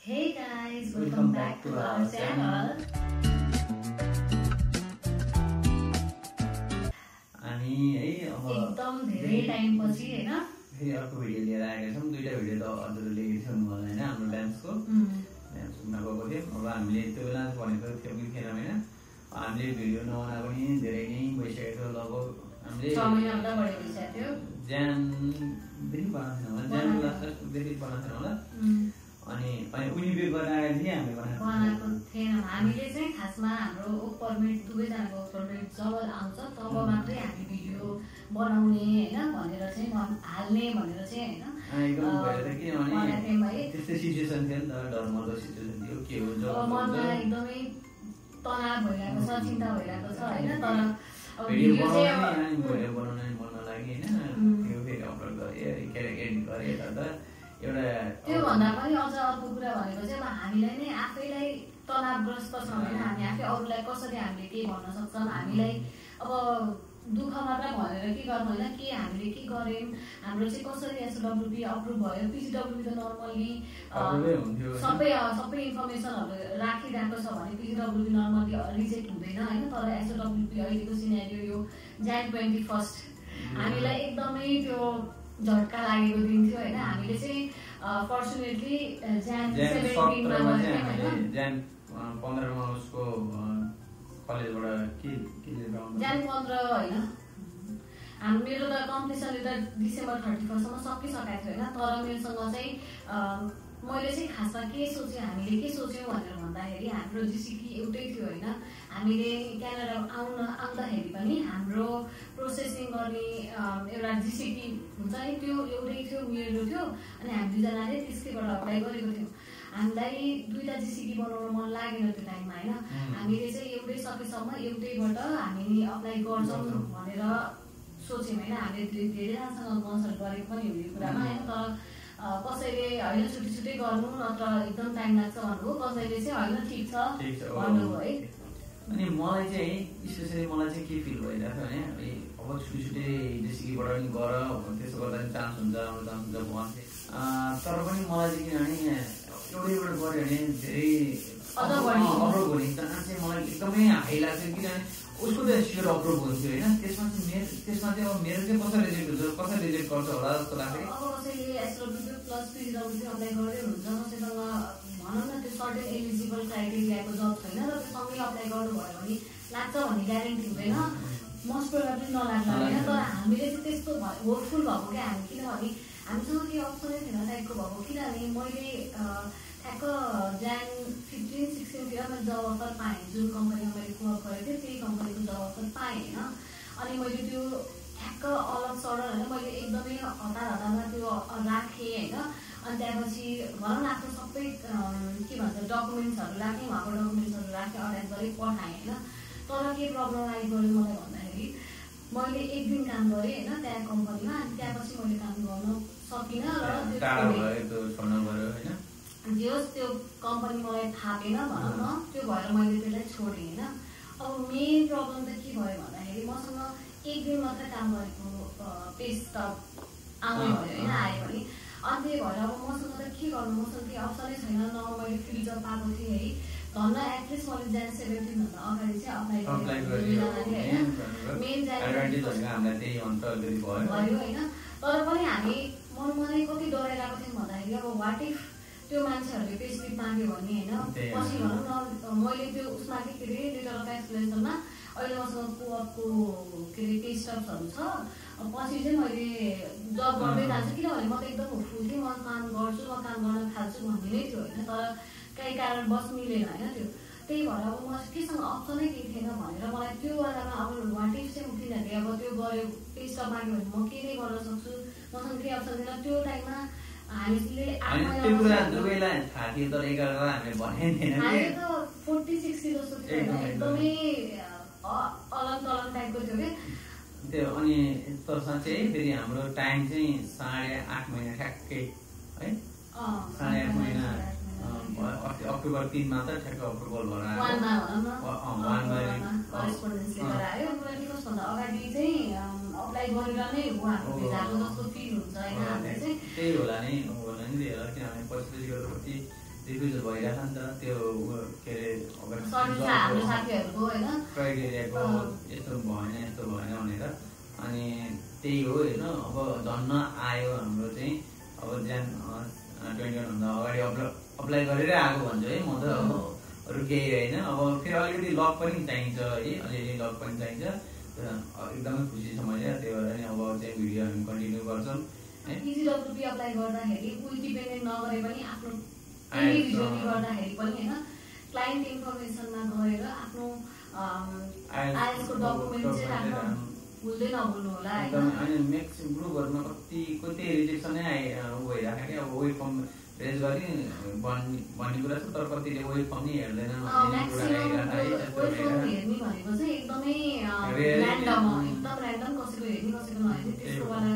Hey guys, welcome back to our channel. अनि है अब एकदम धेरै टाइम पछि हैन फेरि अर्को भिडियो लिएर आएका छौँ। दुईटा भिडियो त हजुरले हेरिसक्नु होला हैन हाम्रो डान्सको डान्स सुन्न गएको थियौँ। अब हामीले त्यो बेला भनेको थियौँ कि थिएन हैन हामीले भिडियो नबना पनि धेरै नै भइसकेको थियो। लगभग हामीले 6 महिना भन्दा बढी भइसक्यो थियो। जनदेखि बनाएको थियौँ होला, जनवरी लास्टदेखि बनाएको थियौँ होला। अनि उनी गरेर आएर चाहिँ हामीले बनाएको थिएन। हामीले चाहिँ खासमा हाम्रो वर्क परमिट दुवैजनाको वर्क परमिट जब आउँछ तब मात्रै हामी भिडियो बनाउने हैन भनेर चाहिँ हाल्ने भनेर चाहिँ हैन एकदम भएर त किनभने त्यस्तै सिचुएसन थियो नि त, डरमर्दो सिचुएसन थियो। के हुन्छ मनमा एकदमै तनाव भइरहेको छ, चिन्ता भइरहेको छ हैन। तर अब भिडियो बनाउन मन नलाग्यो हैन। त्यो फेरि अपलोड गरे के एडिट गरे त एउटा त्यो भन्दा पनि अझ अर्को कुरा भनेको चाहिँ अब हामीलाई नै आफैलाई तनावग्रस्त छ हैन। हामी आफै अरूलाई कसरी हामीले के भन्न सक्छौँ, हामीलाई अब दुःख मात्र भनेर के गर्नु हैन, के हामीले के गर्यौँ, हाम्रो चाहिँ कसरी एसडब्ल्युपी अप्रुभ भयो। पिसिडब्ल्युपी त नर्मली सबै इन्फर्मेसनहरू राखिरहेको छ भने पिसिडब्ल्युपी नर्मली रिजेक्ट हुँदैन हैन। तर एसडब्ल्युपी अहिलेको सिनेरियो यो Jan 21 हामीलाई एकदमै त्यो झट्का लागेको दिन थियो हैन। हामीले चाहिँ फर्चुनेटली Jan 17 मा Jan 15 मा उसको कलेजबाट के लिएर आउनु Jan 15 हैन। मेरो त कम्प्लिसन त डिसेम्बर 31 सम्म सकिसकेको थियो हैन। तर मेरोसँग चाहिँ मैले चाहिँ खासमा के सोचेँ, हामीले के सोच्यौँ भनेर भन्दाखेरि हाम्रो जिसिकी एउटै थियो हैन। हामीले क्यानाडा आउँदाखेरि पनि हाम्रो प्रोसेसिङ गर्ने एउटा जिसिकी हुन्छ नि त्यो एउटै थियो, मेरो थियो। अनि हामी दुईजनाले त्यसकैबाट अप्लाई गरेको थियौँ। हामीलाई दुईटा जिसिकी बनाउन मन लागेन त्यो टाइममा हैन। हामीले चाहिँ एउटै सकेसम्म एउटैबाट हामी अप्लाई गर्छौँ भनेर सोच्यौँ हैन। हामीले धेरैजनासँग कन्सल्ट गरेको पनि हो यो कुरामा हैन। तर कसैले होइन छुट्टै गर्नु नत्र एकदम टाइम लाग्छ भन्नुभयो, कसैले चाहिँ होइन ठिक छ भन्नुभयो है। अनि मलाई चाहिँ स्पेसली मलाई चाहिँ के फिल भइरहेको थियो भने अब छुट्टै जिसिकीबाट पनि गर त्यसो गर्दा पनि चान्स हुन्छ, आउनु चान्स हुन्छ भन्थे। तर पनि मलाई चाहिँ किनभने एउटैबाट गऱ्यो भने धेरै अप्रुभ हुने चान्स चाहिँ मलाई एकदमै हाई लाग्छ। किनभने उसको त स्योर अप्रुभ हुन्थ्यो होइन। त्यसमा चाहिँ अब मेरो चाहिँ कसरी रिजेक्ट हुन्छ, कसरी रिजेक्ट गर्छ होला जस्तो लाग्छ। अब कसैले एसडब्ल्युपी प्लस पिडब्ल्युपी अप्लाई गर्दै हुन्छ, कसैसँग भनौँ न त्यो सर्टेन एलिजिबल क्राइटेरियाको जब छैन र त्योसँगै अप्लाई गर्नुभयो भने लाग्छ भन्ने ग्यारेन्टी हुँदैन, मोस्ट प्रोबेबली नलाग्ला होइन। तर हामीले चाहिँ त्यस्तो होपफुल भएको क्या हामी, किनभने हामीसँग केही अप्सनै थिएन टाइपको भएको। किनभने मैले ठ्याक्क Jan 15-16 तिर मैले जब अफर पाएँ, जुन कम्पनीमा मैले कोअप गरेको थिएँ त्यही कम्पनीको जब अफर पाएँ होइन। अनि मैले त्यो ठ्याक्क अलग सडन होइन मैले एकदमै हतारमा त्यो राखेँ होइन। अनि त्यसपछि भनौँ न आफ्नो सबै के भन्छ डकुमेन्ट्सहरू राखेँ, उहाँको डकुमेन्ट्सहरू राखेँ, अट्याच गरेँ, पठाएँ होइन। तर के प्रब्लम आइपऱ्यो मलाई भन्दाखेरि मैले एक दिन काम गरेँ होइन त्यहाँ कम्पनीमा। अनि त्यसपछि मैले काम गर्न सकिनँ र जे होस् त्यो कम्पनी मलाई थापेन भनौँ न, त्यो भएर मैले त्यसलाई छोडेँ होइन। अब मेन प्रब्लम त के भयो भन्दाखेरि मसँग एक दिन मात्रै काम गरेको पे स्टप आउने भयो होइन, आयो भने। अनि त्यही भएर अब मसँग त के गर्नु, मसँग केही अप्सनै छैन, न मैले फ्री जब पाएको थिएँ है। धन्न एटलिस्ट मैले Jan 17 भन्दा अगाडि चाहिँ अप्लाई गरेँ होइन। मेन भयो होइन। तर पनि हामी मनै कति डराइरहेको थियौँ भन्दाखेरि अब वाट इफ त्यो मान्छेहरूले पे स्लिप माग्यो भने होइन, पछि भनौँ न मैले त्यो उसमा के अरे लेटर अफ एक्सप्लेनेसनमा अहिले मसँग कोअपको के अरे पे स्टप्सहरू छ। पछि चाहिँ मैले जब गर्दै जान्छु, किनभने म त एकदम होपफुल थिएँ, म काम गर्छु, म काम गर्न थाल्छु भन्ने नै थियो होइन। तर केही कारणवश मिलेन होइन त्यो। त्यही भएर अब म केसँग अप्सनै केही थिएन भनेर मलाई त्यो बेलामा अब वाट इफ चाहिँ किनभने अब त्यो गऱ्यो पे स्टप माग्यो भने म के नै गर्न सक्छु, मसँग केही अप्सन थिएन त्यो टाइममा। हामीले त्यो कुरा दुवैलाई थाहा थियो तर एकअर्कालाई हामीले भनेको थिएन। हामी त 40-60 जस्तो थियो एकदमै अलग टाइपको थियो कि त्यो। अनि तर साँच्चै फेरि हाम्रो टाइम चाहिँ 8.5 महिना ठ्याक्कै है, 8.5 महिना अक्टोबर 3 मा त ठ्याक्क अप्रुभल भएर अगाडि चाहिँ अप्लाई गरेर नै उहाँहरू भेटाएको जस्तो फिल हुन्छ होइन। त्यही होला नि किनभने पछि रिफ्युजल भइरहेको नि त त्यो के अरे हाम्रो साथीहरूको होइन क्राइटेरियाको यस्तो भएन भनेर अनि त्यही हो होइन। अब झन्न आयो हाम्रो चाहिँ अब ज्यान 21 भन्दा अगाडि अप्लाई गरेरै आएको भन्छु है म त। अब अरू केही होइन। अब फेरि अलिकति लक पनि चाहिन्छ है, अलिअलि लक पनि चाहिन्छ। एकदमै खुसी छ मैले, त्यही भएर नि अब चाहिँ भिडियो हामी कन्टिन्यू गर्छौँ है। इजिडब्ल्युपी अप्लाई गर्दाखेरि फुल डिपेन्डेन्ट नगरे पनि आफ्नो इन्डिभिजुअली गर्दाखेरि पनि होइन क्लाइन्ट इन्फर्मेसनमा गएर आफ्नो आइएलको डकुमेन्ट चाहिँ राख्नु भुल्दै नभुल्नु होला होइन। अनि म्याक्सिमम ग्रुपहरूमा कतिको त्यही रिजेक्सनै भइरहेको क्या। अब वेब फर्म रेज गरी भन्ने कुरा छ, तर कतिले वेब फर्म नै हेर्दैन हेर्ने भनेको चाहिँ एकदमै ऱ्यान्डम कसैको हेर्ने कसैको नहेर्ने त्यसको बेला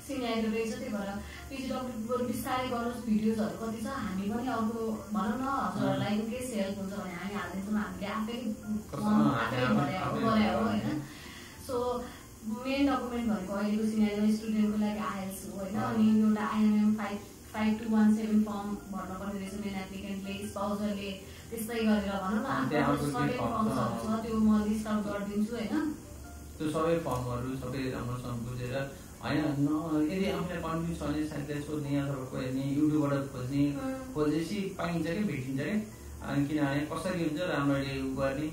सिनाइलो रहेछ। त्यही भएर पिजिडब्ल्यू बिस्तारै गर्नुहोस्। भिडियोजहरू कति छ हामी पनि अर्को भनौँ न हजुरहरूलाई इनकेस हेल्प हुन्छ भने हामी हालिदिन्छौँ। हामीले आफै गरे हो होइन। सो मेन डकुमेन्ट भनेको अहिलेको सिनाइलो स्टुडेन्टको लागि आइएल्स हो होइन। अनि एउटा IMM 5217 फर्म भर्नुपर्ने रहेछ मेन एप्लिकेन्टले, स्पाउजरले त्यस्तै गरेर भनौँ न आफ्नो सर्टेन फर्म्सहरू छ त्यो म लिस्ट आउट गरिदिन्छु होइन। त्यो सबै फर्महरू सबै राम्रोसँग बुझेर होइन यदि आफूलाई कन्फ्युज छ भने साथीलाई सोध्ने अथवा कोही हेर्ने युट्युबबाट खोजेपछि पाइन्छ कि भेटिन्छ कि। अनि किनभने कसरी हुन्छ राम्ररी गर्ने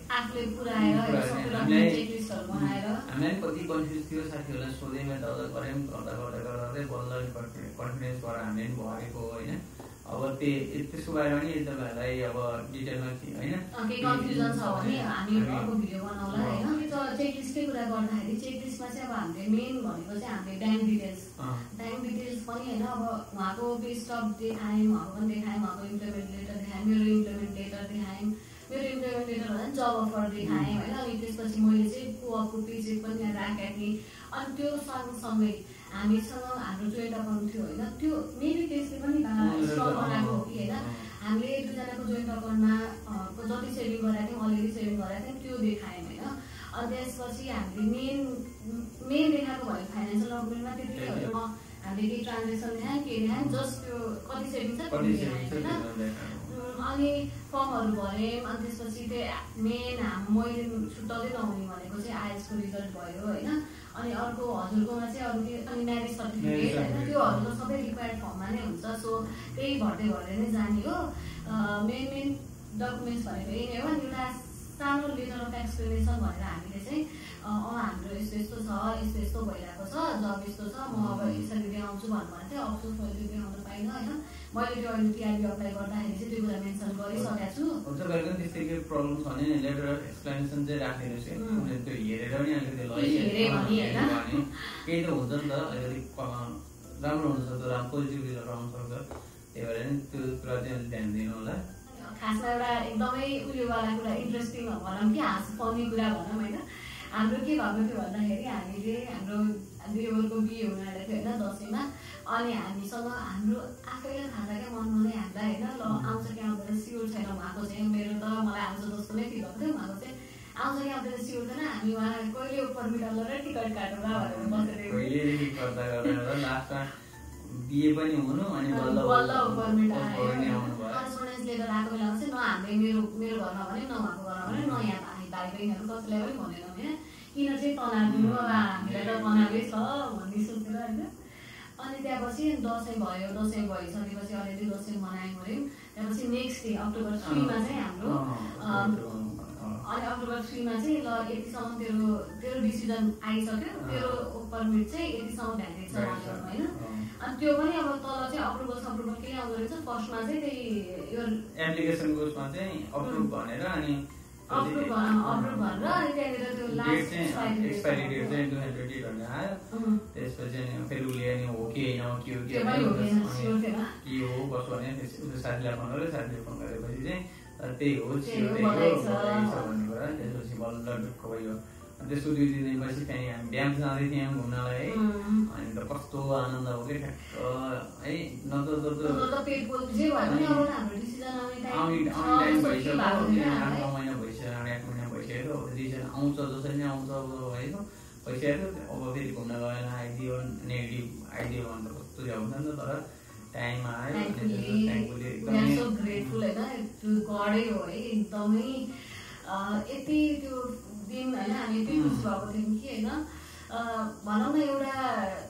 हामीलाई कति कन्फ्युज थियो साथीहरूलाई सोधेँ यताउता गऱ्यौँ गर्दा बल्ल कन्फिडेन्स भएर हामीले पनि भरेको होइन। अब त्यसको बारेमा नि तपाईँहरूलाई अब डिटेलमा होइन केही कन्फ्युजन छ भने हामी अर्को भिडियो बनाउला होइन। त्यो चेकलिस्टकै कुरा गर्दाखेरि चेकलिस्टमा चाहिँ अब हामीले मेन भनेको चाहिँ हामीले ब्याङ्क डिटेल्स पनि होइन। अब उहाँको पे स्टप देखायौँ, उहाँको पनि देखायौँ, उहाँको इम्प्लोइमेन्ट लेटर देखायौँ, मेरो इम्प्लोइमेन्ट लेटर देखायौँ, मेरो इम्प्लोइमेन्ट लेटर भन्दा जब अफर देखाएँ होइन। अनि त्यसपछि मैले चाहिँ कोअपको पेचेक पनि यहाँ राखेँ। अनि त्यो सँगसँगै हामीसँग हाम्रो जोइन्ट अकाउन्ट थियो होइन। त्यो मेबी त्यसले पनि स्ट्रङ बनाएको हो कि होइन। हामीले दुईजनाको जोइन्ट अकाउन्टमा जति सेभिङ गराएको थियौँ अलिअलि सेभिङ गराएको थियौँ त्यो देखायौँ होइन। अनि त्यसपछि हामीले मेन देखाएको भयो फाइनेन्सियल डकुमेन्टमा त्यतिकै हो। हामीले केही ट्रान्जेक्सन देखायौँ के देखायौँ जस्ट त्यो कति सेभिङ छ त्यो देखायौँ होइन। अनि फर्महरू भऱ्यौँ। अनि त्यसपछि त्यो मेन मैले छुट्टाउँदै नहुने भनेको चाहिँ आइएल्सको रिजल्ट भयो होइन। अनि अर्को हजुरकोमा चाहिँ अरू अनि म्यारेज सर्टिफिकेट होइन त्योहरू त सबै रिक्वायर्ड फर्ममा नै हुन्छ। सो त्यही भर्दै नै जाने हो। मेन डकुमेन्ट्स भनेको यही नै हो। अनि एउटा सानो लेटर अफ एक्सप्लेनेसन भनेर हामीले चाहिँ हाम्रो यस्तो छ यस्तो भइरहेको छ जब यस्तो छ म अब यसरी देखाउँछु भन्नुभएको थियो। अफसोस मैले त्यो देखाउन पाइनँ होइन। मैले त्यो अहिले टिआरबी अप्लाई गर्दाखेरि चाहिँ त्यो कुरा मेन्सन गरिसकेको छु। तपाईँहरूको पनि त्यस्तै केही प्रब्लम छ भने लेटर अफ एक्सप्लेनेसन चाहिँ राखिदिनुहोस् कि त्यो हेरेर पनि अलिकति केही त हुन्छ नि त अलिकति राम्रो हुनसक्छ राम्रो पोजिटिभ रिजल्ट आउन सक्छ। त्यही भएर नि त्यो कुरा चाहिँ अलिक ध्यान दिनु होला। खासमा एउटा एकदमै उयोवाला कुरा इन्ट्रेस्टिङ भनौँ कि हाँस पाउने कुरा भनौँ होइन। हाम्रो के भएको थियो भन्दाखेरि हामीले हाम्रो देवरको बिहे हुन आएको थियो होइन दसैँमा। अनि हामीसँग हाम्रो आफैलाई थाहा छ क्या मनमा नै हामीलाई होइन ल आउँछ कि आउँदैन स्योर छैन। उहाँको चाहिँ मेरो त मलाई आउँछ जस्तो नै फिल भएको थियो। उहाँको चाहिँ आउँछ कि आउँदैन स्योर छैन। हामी उहाँ कहिले पर्मिट गरेर टिकट काटौँला भनेर बसेको बिहे पनि हुनु अनि बल्ल पर्मिट आयो। करेस्पोन्डेन्स लेटर आएको बेलामा चाहिँ न हामीले मेरो घरमा भने न उहाँको घरमा भने न यहाँ भाइ बहिनीहरू कसैलाई पनि भनेनौँ होइन। किन चाहिँ तनाव दिनु अब हामीलाई त तनावै छ भन्ने सोचेर होइन। अनि त्यहाँपछि दसैँ भयो। दसैँ भइसकेपछि अलिअलि दसैँ मनायौँ गऱ्यौँ। त्यहाँपछि नेक्स्ट डे अक्टोबर 3 मा चाहिँ हाम्रो अनि अक्टोबर 3 मा चाहिँ ल यतिसम्म तेरो डिसिजन आइसक्यो, तेरो पर्मिट चाहिँ यतिसम्म भ्यालिड छ होइन। अनि त्यो पनि अब तल चाहिँ अप्रुभल के आउँदो रहेछ। फर्स्टमा चाहिँ त्यही यो एप्लिकेसनको उसमा चाहिँ अप्रुभ भनेर अनि अप्रुभ भनेर अनि त्यहाँनिर त्यो लास्ट एक्सपायरी डेट चाहिँ 2020 भनेर आयो। त्यसपछि अनि फेरि उसले अनि हो कि होइन के हो के हो कसो भने साथीलाई फोन गर्यो। साथीले फोन गरेपछि चाहिँ त्यही हो भन्ने कुरा। त्यसपछि बल्ल ढुक्क भयो। त्यसको 2 दिनपछि त्यहाँदेखि हामी ड्याम जाँदै थियौँ घुम्नलाई है। अनि त कस्तो आनन्द हो कि ठ्याक्क है टाइम भइसक्यो 8 महिना भइसक्यो। डिसिजन आउँछ जसरी नै आउँछ अब है भइसक्यो। अब फेरि घुम्न गएर आइदियो नेगेटिभ आइदियो भने त कस्तो हुन्छ नि त। तर टाइम आयो thankfully we are so grateful होइन त्यो गडै हो है एकदमै यति त्यो दिन होइन हामी यति खुसी भएको थियौँ कि होइन भनौँ न एउटा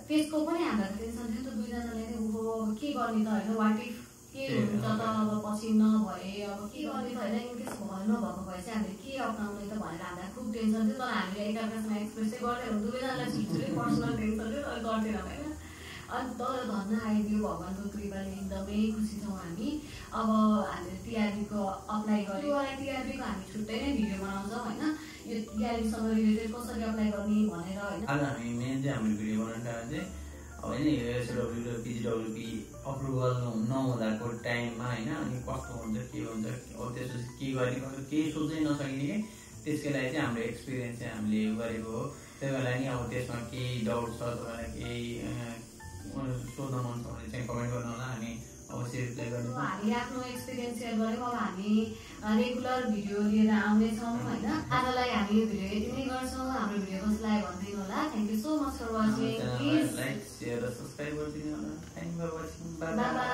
त्यसको पनि हामीलाई टेन्सन थियो नि त दुईजनाले नै अब के गर्ने त होइन वाट इफ के हुन्छ त अब पछि नभए अब के गर्ने त होइन इनकेस भयो नभएको भए चाहिँ हामीले के अप्नाउने त भनेर हामीलाई खुब टेन्सन थियो तर हामीले एकाअर्कासँग एक्सप्रेस चाहिँ गर्दैनौँ दुवैजनालाई छुट्टै पर्सनल टेन्सन थियो तर गर्दैनौँ होइन अनि तर धन्न आइदियो भगवान्को कृपाले एकदमै खुसी छौँ हामी अब हामीले टिआरबीको अप्लाई गर्यो टिआरबीको हामी छुट्टै नै भिडियो बनाउँछौँ होइन यो टिआरबीसँग रिलेटेड कसरी अप्लाई गर्ने भनेर होइन आज हामी मेन चाहिँ हाम्रो भिडियो बनाउनु चाहिँ होइन यो एसडब्ल्यू र पिजिडब्ल्यूपी अप्रुभल नहुँदाको टाइममा होइन अनि कस्तो हुन्छ के हुन्छ अब त्यसपछि के गर्ने केही सोच्नै नसकिने कि त्यसकै लागि चाहिँ हाम्रो एक्सपिरियन्स चाहिँ हामीले गरेको हो त्यही भएर नि अब त्यसमा केही डाउट छ तपाईँलाई केही सोध्न मन छ भने चाहिँ कमेन्ट गर्नु होला हामी अवश्य रिप्लाई गर्नेछौँ हामीले आफ्नो एक्सपिरियन्स सेयर गऱ्यौँ अब हामी रेगुलर भिडियो लिएर आउनेछौँ होइन आजलाई हामी भिडियो यति नै गर्छौँ हाम्रो भिडियो कसलाई भनिदिनु होला thank you so much for watching please like share र सब्सक्राइब गरिदिनु होला thank you for watching bye by